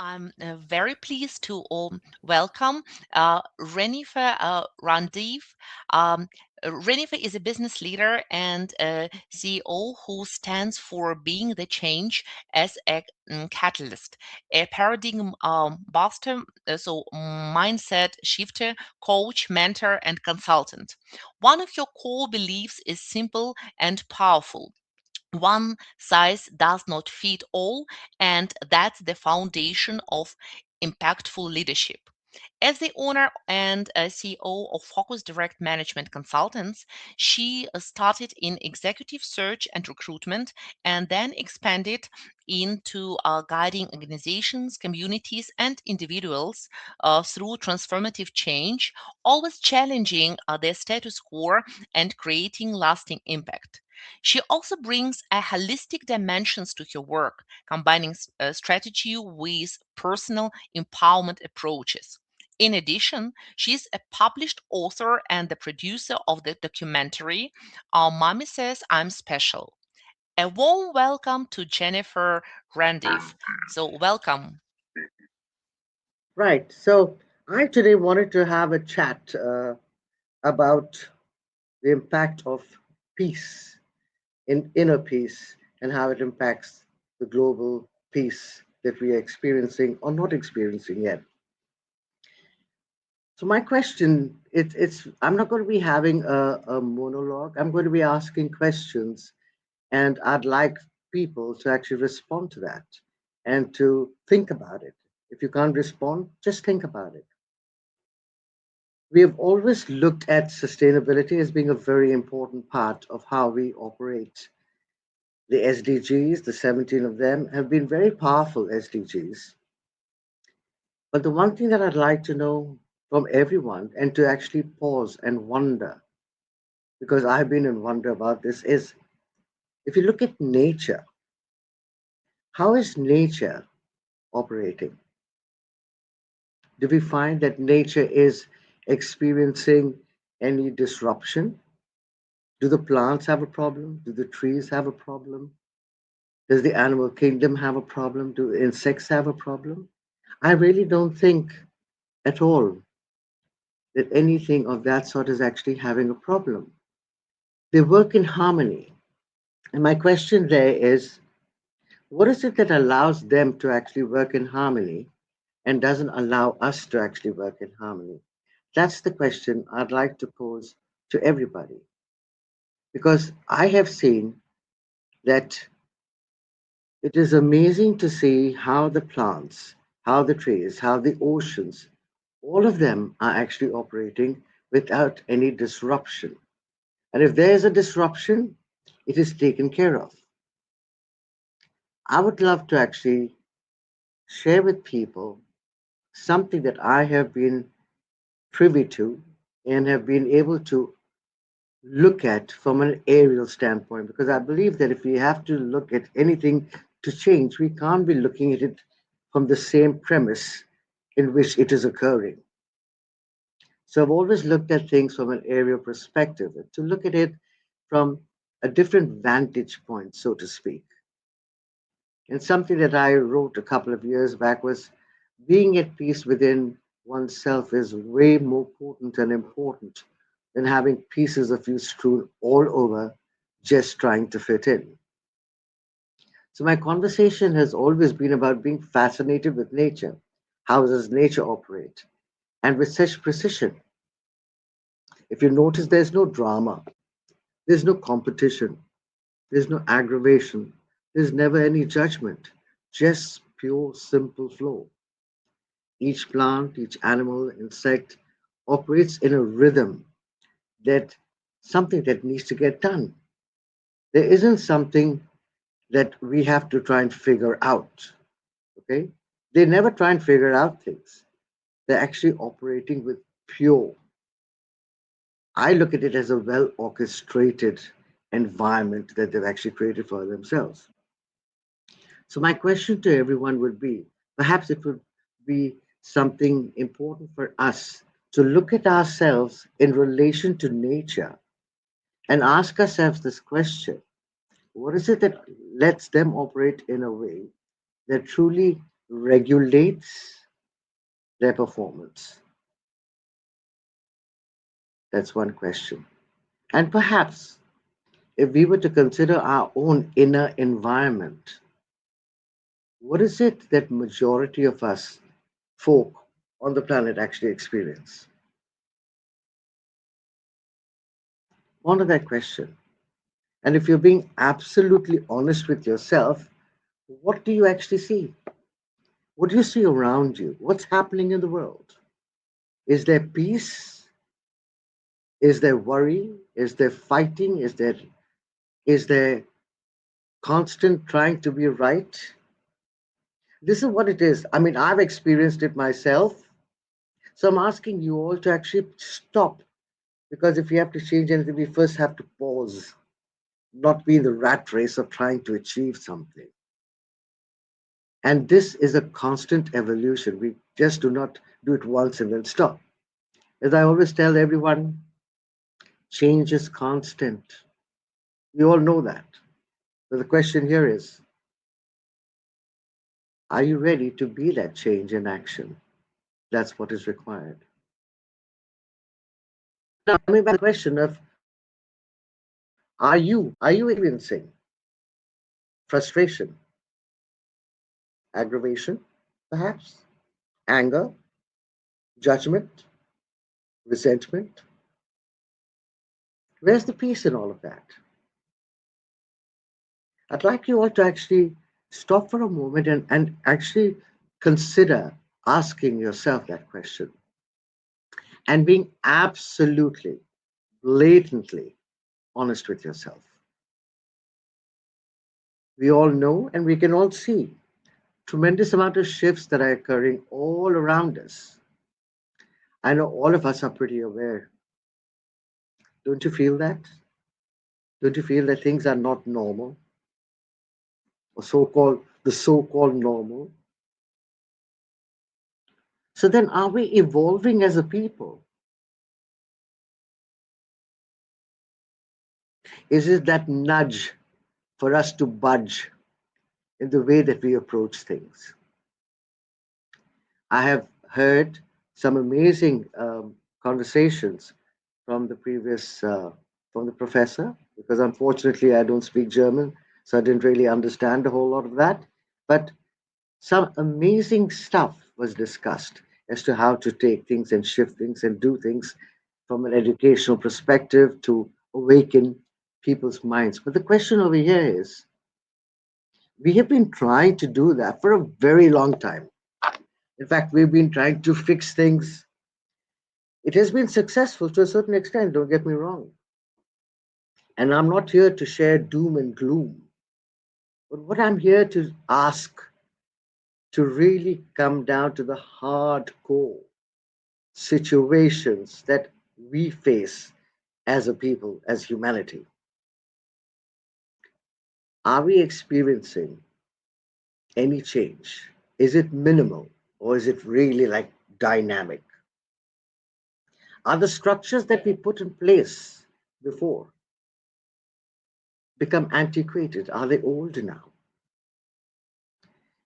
I'm very pleased to welcome Randive Randive. Um, Randive is a business leader and CEO who stands for being the change as a catalyst, a paradigm buster, so mindset shifter, coach, mentor, and consultant. One of your core beliefs is simple and powerful: one size does not fit all, and that's the foundation of impactful leadership. As the owner and CEO of Focus Direct Management Consultants, she started in executive search and recruitment and then expanded into guiding organizations, communities, and individuals through transformative change, always challenging their status quo and creating lasting impact. She also brings a holistic dimensions to her work, combining strategy with personal empowerment approaches. In addition, she's a published author and the producer of the documentary Our Mommy Says I'm Special. A warm welcome to Jennifer Randive. So, welcome. Right. So I today wanted to have a chat about the impact of peace in inner peace and how it impacts the global peace that we are experiencing or not experiencing yet. So my question, it's I'm not going to be having a monologue. I'm going to be asking questions, and I'd like people to actually respond to that and to think about it. If you can't respond, just think about it. We have always looked at sustainability as being a very important part of how we operate. The SDGs, the 17 of them, have been very powerful SDGs. But the one thing that I'd like to know from everyone and to actually pause and wonder, because I've been in wonder about this, is if you look at nature, how is nature operating? Do we find that nature is experiencing any disruption? Do the plants have a problem? Do the trees have a problem? Does the animal kingdom have a problem? Do insects have a problem? I really don't think at all that anything of that sort is actually having a problem. They work in harmony. And my question there is, what is it that allows them to actually work in harmony and doesn't allow us to actually work in harmony? That's the question I'd like to pose to everybody. Because I have seen that it is amazing to see how the plants, how the trees, how the oceans, all of them are actually operating without any disruption. And if there is a disruption, it is taken care of. I would love to actually share with people something that I have been privy to and have been able to look at from an aerial standpoint, because I believe that if we have to look at anything to change, we can't be looking at it from the same premise in which it is occurring. So I've always looked at things from an aerial perspective, to look at it from a different vantage point, so to speak. And something that I wrote a couple of years back was being at peace within oneself is way more potent and important than having pieces of you strewn all over just trying to fit in. So my conversation has always been about being fascinated with nature. How does nature operate? And with such precision. If you notice, there's no drama, there's no competition, there's no aggravation, there's never any judgment, just pure, simple flow. Each plant, each animal, insect operates in a rhythm that something that needs to get done. There isn't something that we have to try and figure out. Okay? They never try and figure out things. They're actually operating with pure. I look at it as a well orchestrated environment that they've actually created for themselves. So, my question to everyone would be perhaps it would be something important for us to look at ourselves in relation to nature and ask ourselves this question: what is it that lets them operate in a way that truly regulates their performance? That's one question. And perhaps if we were to consider our own inner environment, what is it that majority of us folk on the planet actually experience? Ponder that question. And if you're being absolutely honest with yourself, what do you actually see? What do you see around you? What's happening in the world? Is there peace? Is there worry? Is there fighting? Is there constant trying to be right? This is what it is. I mean, I've experienced it myself. So I'm asking you all to actually stop, because if we have to change anything, we first have to pause, not be in the rat race of trying to achieve something. And this is a constant evolution. We just do not do it once and then stop. As I always tell everyone, change is constant. We all know that. But the question here is, are you ready to be that change in action? That's what is required. Now, coming back to the question of, are you experiencing frustration, aggravation, perhaps, anger, judgment, resentment? Where's the peace in all of that? I'd like you all to actually stop for a moment and actually consider asking yourself that question and being absolutely, blatantly honest with yourself. We all know and we can all see tremendous amount of shifts that are occurring all around us. I know all of us are pretty aware. Don't you feel that? Don't you feel that things are not normal, or so-called normal? So then, are we evolving as a people? Is it that nudge for us to budge in the way that we approach things? I have heard some amazing conversations from the previous from the professor, because unfortunately I don't speak German, so I didn't really understand a whole lot of that. But some amazing stuff was discussed as to how to take things and shift things and do things from an educational perspective to awaken people's minds. But the question over here is, we have been trying to do that for a very long time. In fact, we've been trying to fix things. It has been successful to a certain extent, don't get me wrong. And I'm not here to share doom and gloom. But what I'm here to ask, to really come down to the hardcore situations that we face as a people, as humanity. Are we experiencing any change? Is it minimal or is it really like dynamic? Are the structures that we put in place before become antiquated? Are they old now?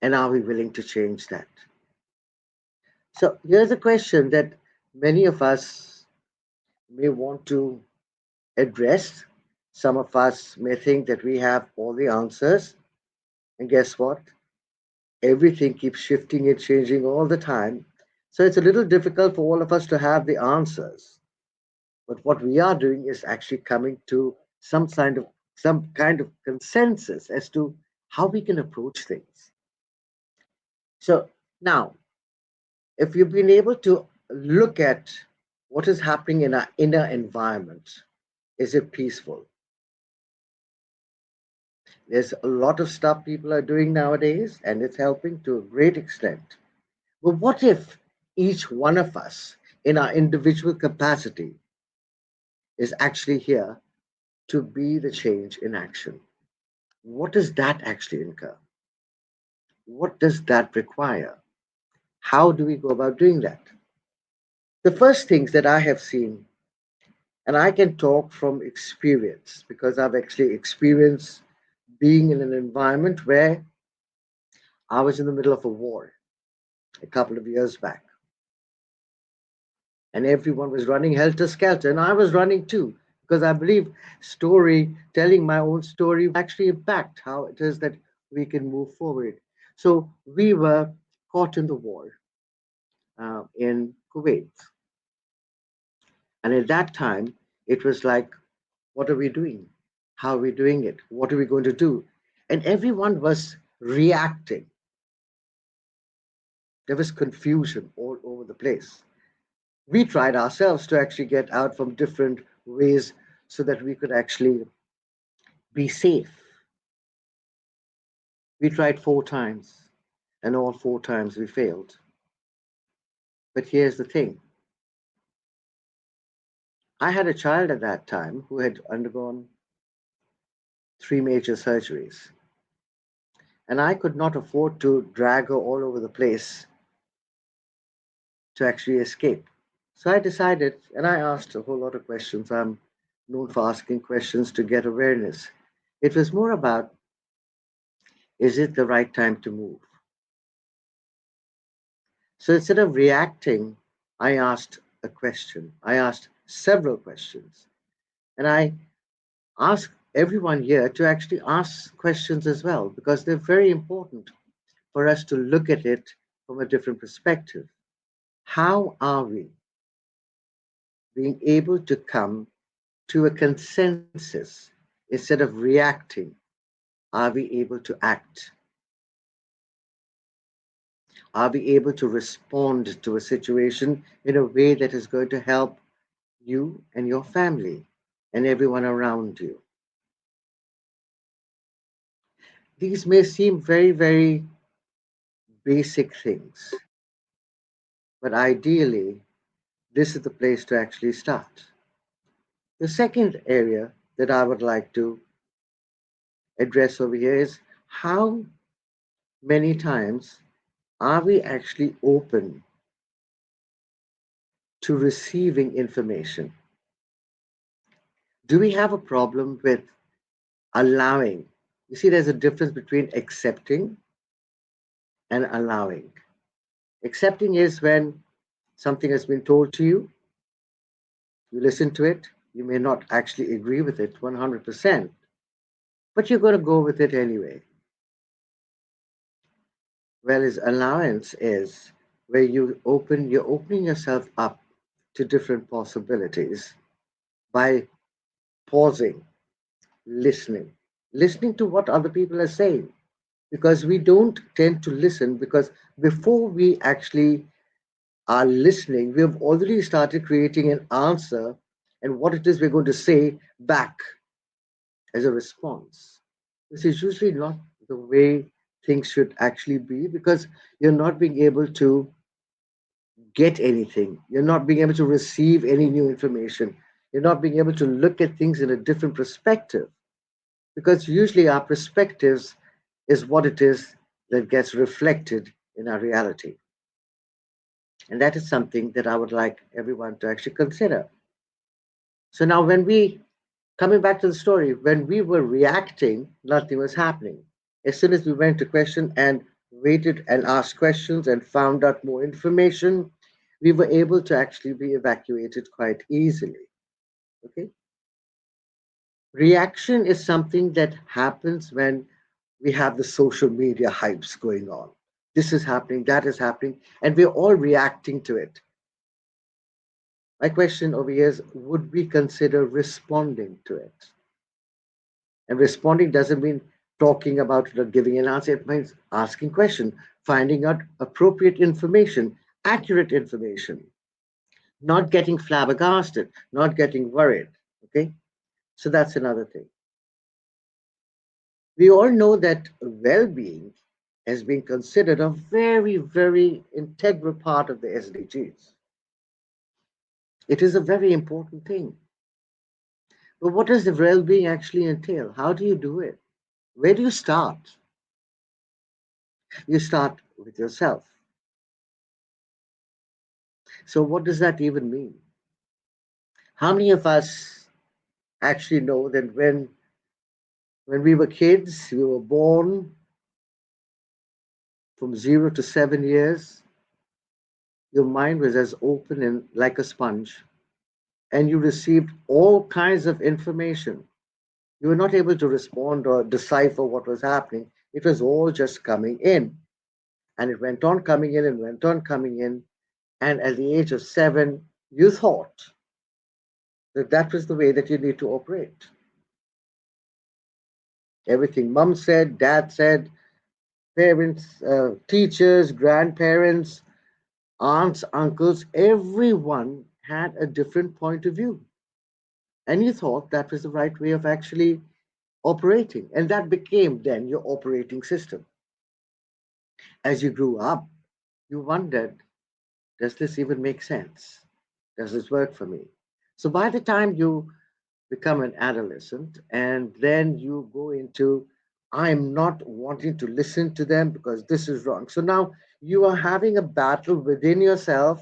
And are we willing to change that? So here's a question that many of us may want to address. Some of us may think that we have all the answers. And guess what? Everything keeps shifting and changing all the time. So it's a little difficult for all of us to have the answers. But what we are doing is actually coming to some kind of consensus as to how we can approach things. So now, if you've been able to look at what is happening in our inner environment, is it peaceful? There's a lot of stuff people are doing nowadays, and it's helping to a great extent. But what if each one of us, in our individual capacity, is actually here to be the change in action? What does that actually incur? What does that require? How do we go about doing that? The first things that I have seen, and I can talk from experience because I've actually experienced being in an environment where I was in the middle of a war. a couple of years back, and everyone was running helter skelter, and I was running too, because I believe story, telling my own story, actually impact how it is that we can move forward. So we were caught in the war in Kuwait, and at that time it was like, what are we doing? How are we doing it? What are we going to do? And everyone was reacting. There was confusion all over the place. We tried ourselves to actually get out from different ways so that we could actually be safe. We tried 4 times, and all 4 times we failed. But here's the thing, I had a child at that time who had undergone 3 major surgeries, and I could not afford to drag her all over the place to actually escape. So I decided, and I asked a whole lot of questions. I'm known for asking questions to get awareness. It was more about, is it the right time to move? So instead of reacting, I asked a question. I asked several questions. And I ask everyone here to actually ask questions as well, because they're very important for us to look at it from a different perspective. How are we being able to come to a consensus instead of reacting? Are we able to act? Are we able to respond to a situation in a way that is going to help you and your family and everyone around you? These may seem very, very basic things, but ideally, this is the place to actually start. The second area that I would like to address over here is, how many times are we actually open to receiving information? Do we have a problem with allowing? You see, there's a difference between accepting and allowing. Accepting is when something has been told to you, you listen to it, you may not actually agree with it 100%, but you're going to go with it anyway. Whereas allowance is where you're opening yourself up to different possibilities by pausing, listening, listening to what other people are saying. Because we don't tend to listen, because before we actually are listening, we have already started creating an answer and what it is we're going to say back as a response. This is usually not the way things should actually be, because you're not being able to get anything. You're not being able to receive any new information. You're not being able to look at things in a different perspective, because usually our perspectives is what it is that gets reflected in our reality. And that is something that I would like everyone to actually consider. So now, coming back to the story, when we were reacting, nothing was happening. As soon as we went to question and waited and asked questions and found out more information, we were able to actually be evacuated quite easily. Okay? Reaction is something that happens when we have the social media hypes going on. This is happening, that is happening, and we're all reacting to it. My question over here is, would we consider responding to it? And responding doesn't mean talking about it or giving an answer. It means asking questions, finding out appropriate information, accurate information, not getting flabbergasted, not getting worried. Okay? So that's another thing. We all know that well-being has been considered a very, very integral part of the SDGs. It is a very important thing. But what does the well-being actually entail? How do you do it? Where do you start? You start with yourself. So what does that even mean? How many of us actually know that when we were kids, we were born from 0 to 7 years. your mind was as open and like a sponge, and you received all kinds of information. You were not able to respond or decipher what was happening. It was all just coming in. And it went on coming in and went on coming in. And at the age of 7, you thought that that was the way that you need to operate. Everything mom said, dad said, parents, teachers, grandparents, aunts, uncles, everyone had a different point of view. And you thought that was the right way of actually operating. And that became then your operating system. As you grew up, you wondered, does this even make sense? Does this work for me? So by the time you become an adolescent and then you go into, I'm not wanting to listen to them because this is wrong. So now you are having a battle within yourself.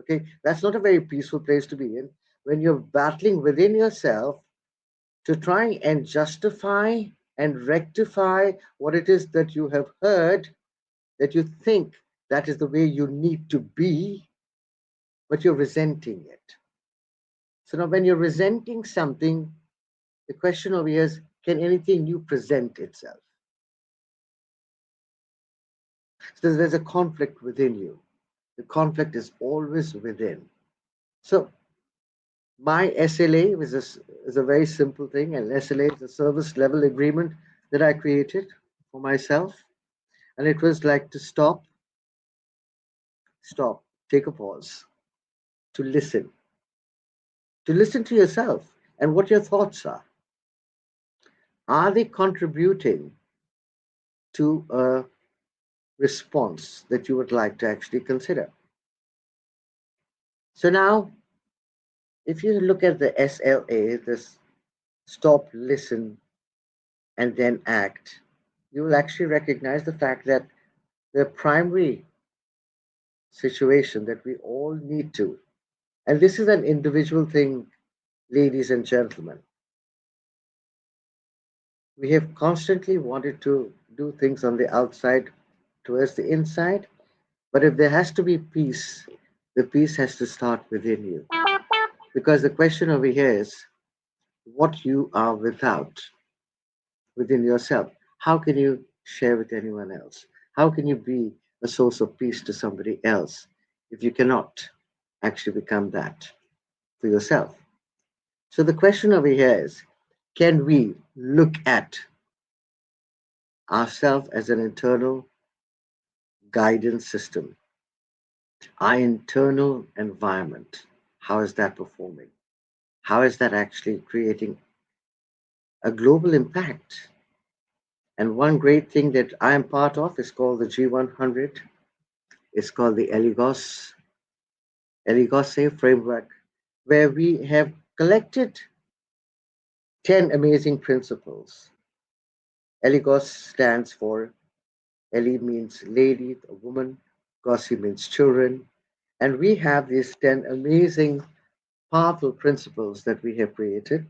Okay, that's not a very peaceful place to be in when you're battling within yourself to try and justify and rectify what it is that you have heard, that you think that is the way you need to be, but you're resenting it. So now, when you're resenting something, the question over here is, can anything new present itself? So there's a conflict within you. The conflict is always within. So my SLA is a very simple thing, and SLA is a service level agreement that I created for myself. And it was like to stop, take a pause, to listen to yourself and what your thoughts are. Are they contributing to a response that you would like to actually consider? So now, if you look at the SLA, this stop, listen, and then act, you will actually recognize the fact that the primary situation that we all need to, and this is an individual thing, ladies and gentlemen, we have constantly wanted to do things on the outside towards the inside, but if there has to be peace, the peace has to start within you. Because the question over here is what you are without within yourself. How can you share with anyone else? How can you be a source of peace to somebody else if you cannot actually become that for yourself? So the question over here is, can we look at ourselves as an internal guidance system, our internal environment? How is that performing? How is that actually creating a global impact? And one great thing that I am part of is called the G100. It's called the Eligose framework, where we have collected 10 amazing principles. Eligos stands for Eli means lady, a woman, Gossi means children. And we have these 10 amazing, powerful principles that we have created.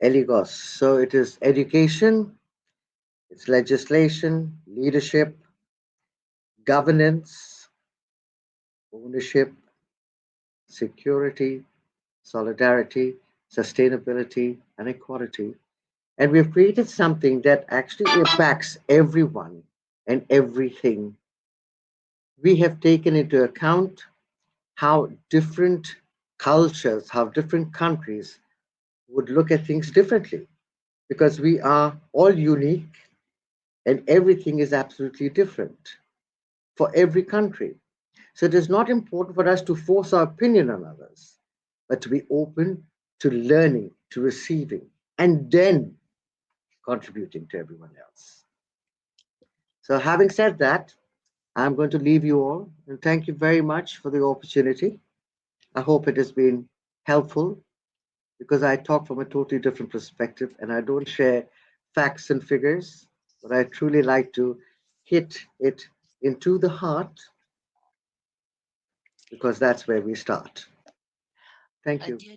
Eligos. So it is education, it's legislation, leadership, governance, ownership, security, solidarity, sustainability, and equality. And we've created something that actually impacts everyone and everything. We have taken into account how different cultures, how different countries would look at things differently because we are all unique and everything is absolutely different for every country. So it is not important for us to force our opinion on others, but to be open to learning, to receiving, and then contributing to everyone else. So, having said that, I'm going to leave you all and thank you very much for the opportunity. I hope it has been helpful because I talk from a totally different perspective and I don't share facts and figures, but I truly like to hit it into the heart because that's where we start. Thank you. Dear